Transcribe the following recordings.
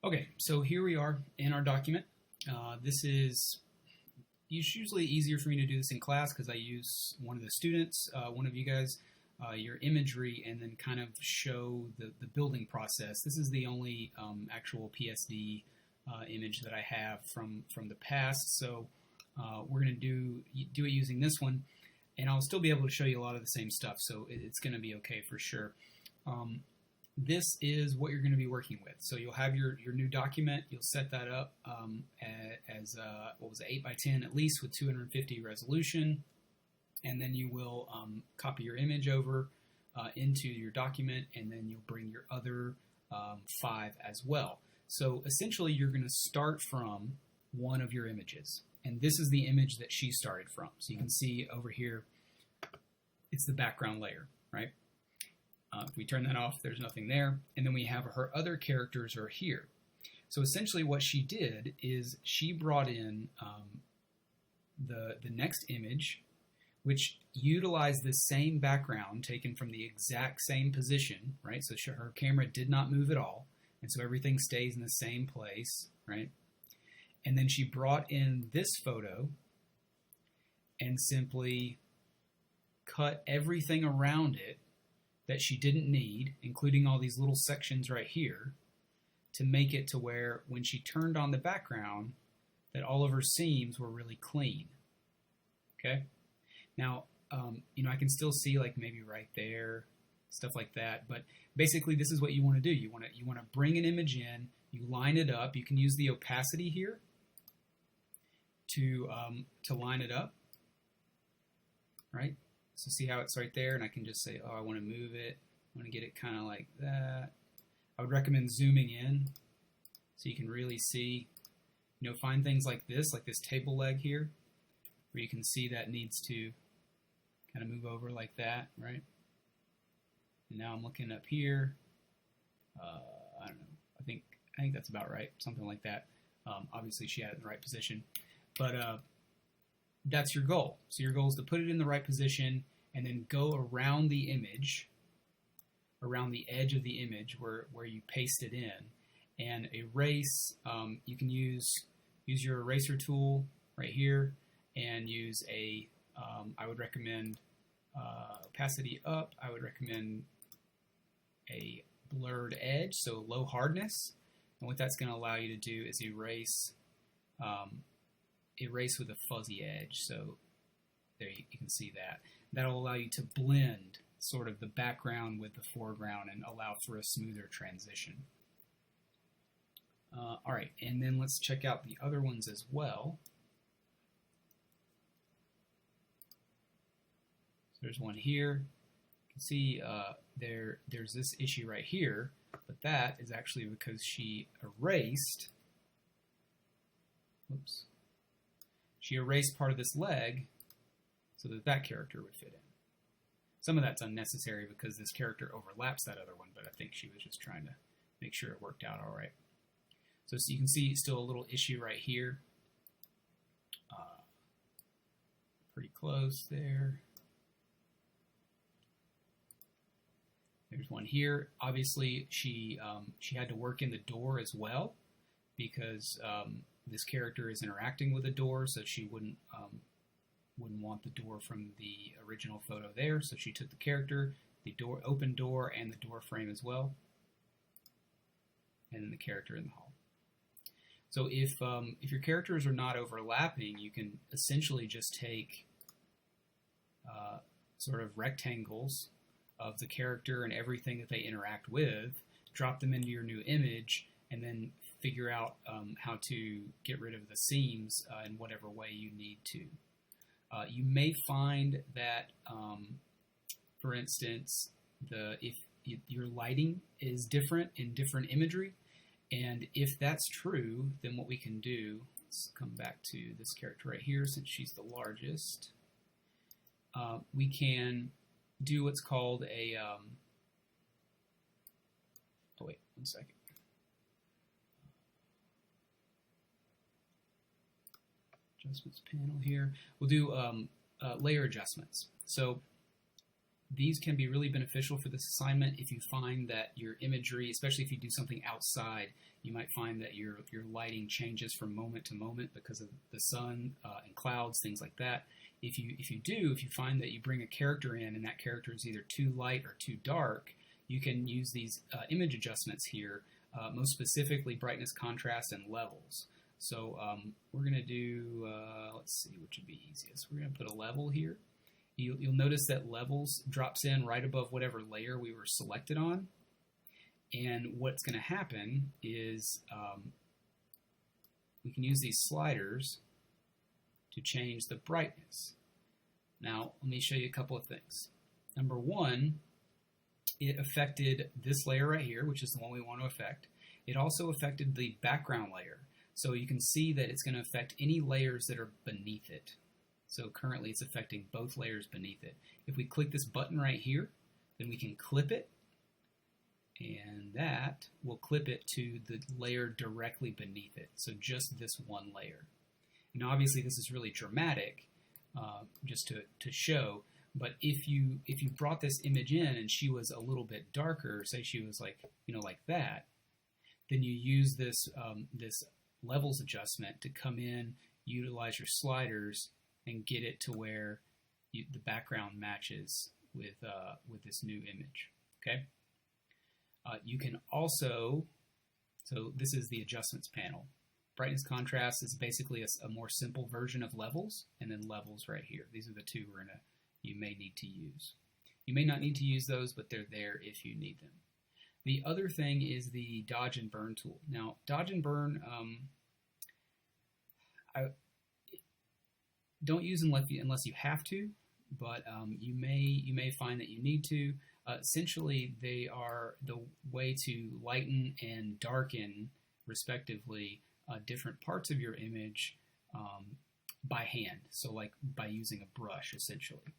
Okay, so here we are in our document. This is usually easier for me to do this in class because I use one of the students, one of you guys, your imagery, and then kind of show the building process. This is the only actual PSD image that I have from the past, so we're going to do it using this one, and I'll still be able to show you a lot of the same stuff, so it's going to be okay for sure. This is what you're going to be working with. So you'll have your new document. You'll set that up as what was it, 8 by 10 at least with 250 resolution, and then you will copy your image over into your document, and then you'll bring your other 5 as well. So essentially, you're going to start from one of your images, and this is the image that she started from. So you can see over here, it's the background layer, right? If we turn that off, there's nothing there. And then we have her other characters are here. So essentially what she did is she brought in the next image, which utilized the same background taken from the exact same position, right? So her camera did not move at all. And so everything stays in the same place, right? And then she brought in this photo and simply cut everything around it that she didn't need, including all these little sections right here, to make it to where when she turned on the background, that all of her seams were really clean. Okay? Now, I can still see like maybe right there, stuff like that, but basically this is what you want to do. You want to bring an image in, you line it up. You can use the opacity here to line it up, right? So see how it's right there, and I can just say, oh, I want to move it. I want to get it kind of like that. I would recommend zooming in so you can really see, find things like this table leg here, where you can see that needs to kind of move over like that, right? And now I'm looking up here. I don't know. I think that's about right, something like that. Obviously, she had it in the right position, but that's your goal. So your goal is to put it in the right position and then go around the image, around the edge of the image where you paste it in, and erase. You can use your eraser tool right here and use I would recommend opacity up. I would recommend a blurred edge, so low hardness. And what that's going to allow you to do is erase with a fuzzy edge. So there you can see that. That'll allow you to blend sort of the background with the foreground and allow for a smoother transition. All right, and then let's check out the other ones as well. So there's one here. You can see there's this issue right here, but that is actually because she erased. Whoops. She erased part of this leg so that character would fit in. Some of that's unnecessary because this character overlaps that other one, but I think she was just trying to make sure it worked out all right. So you can see still a little issue right here. Pretty close there. There's one here. Obviously, she had to work in the door as well because this character is interacting with a door, so she wouldn't want the door from the original photo there. So she took the character, the open door, and the door frame as well, and then the character in the hall. So if your characters are not overlapping, you can essentially just take sort of rectangles of the character and everything that they interact with, drop them into your new image, and then figure out how to get rid of the seams in whatever way you need to. You may find that, for instance, if your lighting is different in different imagery, and if that's true, then what we can do, let's come back to this character right here since she's the largest, we can do what's called a, oh wait, one second. Adjustments panel here. We'll do layer adjustments. So these can be really beneficial for this assignment if you find that your imagery, especially if you do something outside, you might find that your lighting changes from moment to moment because of the sun and clouds, things like that. If you find that you bring a character in and that character is either too light or too dark, you can use these image adjustments here, most specifically brightness, contrast, and levels. So we're going to do, let's see, which would be easiest. We're going to put a level here. You'll notice that levels drops in right above whatever layer we were selected on. And what's going to happen is we can use these sliders to change the brightness. Now, let me show you a couple of things. Number one, it affected this layer right here, which is the one we want to affect. It also affected the background layer. So you can see that it's going to affect any layers that are beneath it. So currently it's affecting both layers beneath it. If we click this button right here, then we can clip it, and that will clip it to the layer directly beneath it. So just this one layer. And obviously this is really dramatic, just to show. But if you brought this image in and she was a little bit darker, say she was like like that, then you use this this levels adjustment to come in, utilize your sliders, and get it to where the background matches with this new image. Okay. You can also, so this is the adjustments panel. Brightness contrast is basically a more simple version of levels, and then levels right here. These are the two you may need to use. You may not need to use those, but they're there if you need them. The other thing is the dodge and burn tool. Now, dodge and burn, I don't use unless you have to, but you may find that you need to. Essentially, they are the way to lighten and darken, respectively, different parts of your image by hand. So, like by using a brush, essentially.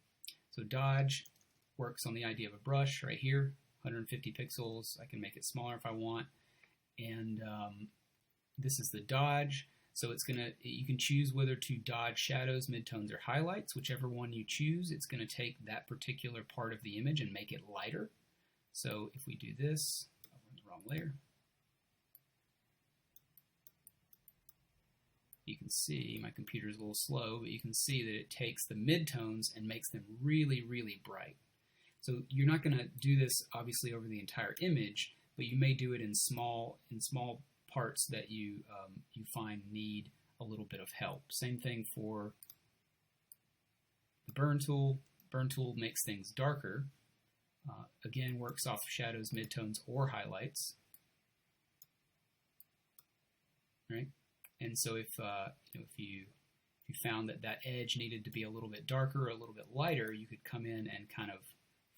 So, dodge works on the idea of a brush right here, 150 pixels. I can make it smaller if I want, and this is the dodge. So you can choose whether to dodge shadows, midtones, or highlights. Whichever one you choose, it's going to take that particular part of the image and make it lighter. So if we do this, I'm on the wrong layer. You can see, my computer's a little slow, but you can see that it takes the midtones and makes them really, really bright. So you're not going to do this, obviously, over the entire image, but you may do it in small parts that you find need a little bit of help. Same thing for the burn tool. Burn tool makes things darker. Again, works off shadows, midtones, or highlights. Right? And so if you found that edge needed to be a little bit darker or a little bit lighter, you could come in and kind of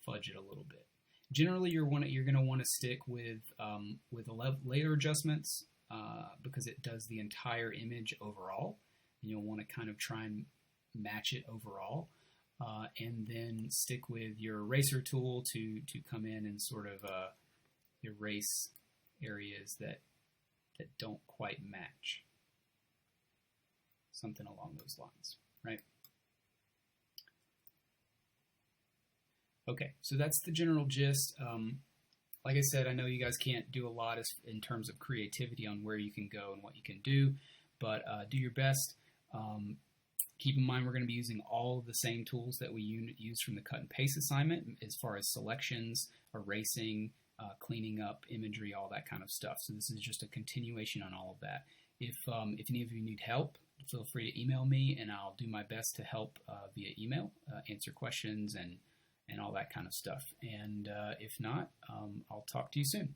fudge it a little bit. Generally, you're going to want to stick with the layer adjustments because it does the entire image overall, and you'll want to kind of try and match it overall, and then stick with your eraser tool to come in and sort of erase areas that don't quite match. Something along those lines, right? Okay, so that's the general gist. Like I said, I know you guys can't do a lot in terms of creativity on where you can go and what you can do, but do your best. Keep in mind we're going to be using all of the same tools that we used from the cut and paste assignment as far as selections, erasing, cleaning up imagery, all that kind of stuff. So this is just a continuation on all of that. If any of you need help, feel free to email me, and I'll do my best to help via email, answer questions and all that kind of stuff. And if not, I'll talk to you soon.